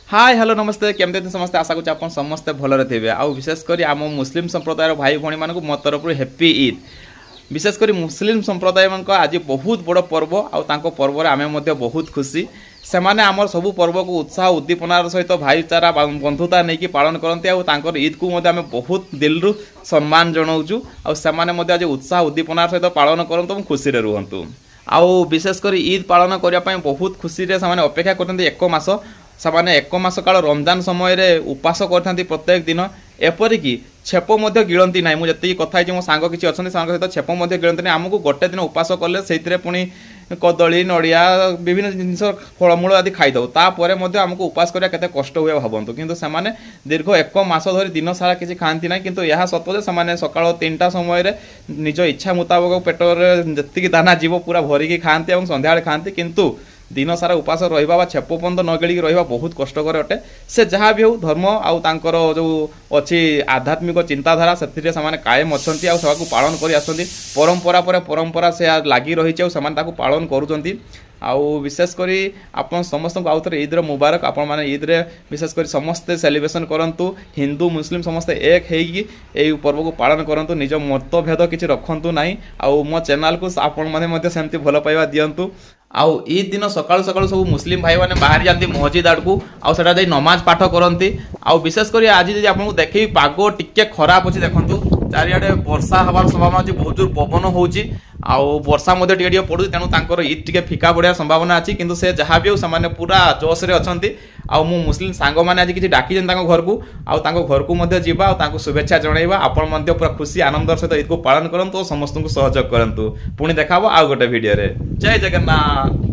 Hi hello नमस्ते केमती समस्ते आशा करूँ आप समस्ते भलरे थे आउ विशेषकर आम मुस्लिम संप्रदायर भाई भाई मानक मो तरफ हैप्पी ईद। विशेषकर मुस्लिम संप्रदाय मान आज बहुत बड़ पर्व आउ पर्व आम बहुत खुशी से माने आमर सबू पर्व को उत्साह उद्दीपनार सहित भाईचारा बंधुता नहीं पालन करते आउ ईद को आम बहुत दिलू सम्मान जनाऊँ आउ आज उत्साह उद्दीपनार सहित पालन करूँ खुशी रुहतु आउ विशेषकर ईद पालन करने बहुत खुशी से अपेक्षा करते एक मास से एक मास काल रमजान समय रे उपास करते प्रत्येक दिन एपरिक छेप गिलती ना मुझे कथी मो सांग किसी अच्छा सहित छेप गिलती ना आमको गोटे दिन उपास कले से पुणी कदली नड़िया विभिन्न जिनस फलमूल आदि खाईदे तापर आमको उपास करा केते कष्ट हुए भावतु किंतु से दीर्घ एक मास धरी दिन सारा किसी खाती ना किंतु यह सत से सकाल 3टा समय निज इच्छा मुताबक पेटर जी दाना जीव पूरा भरिकी खाती और संध्या खाती किंतु दिन सारा उपास रहा छेप पर्यंत न गिड़ी रहा बहुत कष्टकर अटे से जहाँ भी हो धर्म आउ तांकर जो अच्छी आध्यात्मिक चिंताधारा से कायम अच्छा आउ पालन कर परंपरा पर परंपरा से लगी रही पालन करुँच आउ विशेषकर आप समस्त आउ थे ईद्र मुबारक आपण मैंने ईद्रे विशेषकर समस्ते सेलिब्रेशन करूँ हिंदू मुस्लिम समस्ते एक हो पर्व को पालन करूँ निज मतभेद किसी रखु ना आउ मो चैनल को आपण मैंने सेमती भल पाइबा दिंतु आउ ईद दिन सकाळु सकाळु सब मुस्लिम भाई मैंने बाहर जाती मस्जिद आड़कू आउटा नमाज पाठ करती आउ विशेषकर आज जी आपको देखे पाग टिके खराब अच्छी देखूँ चारिआडे वर्षा हबार संभावना अच्छी बहुत जोर पवन होची आउ वर्षा टे पड़ू तेणु ईद टिके फिका पड़ा संभावना अच्छी किंतु से जहाँ भी हो पूरा जोश रे अच्छा आउ मु मुस्लिम सांग मैंने आज किसी डाकी घर को आउ घर को जावा शुभेच्छा जनइबा आपण पूरा खुशी आनंद सहित ईद को पालन करूँ समस्त को सहयोग करूँ पुणी देखा आउ गोटे वीडियो रे जय जगन्नाथ।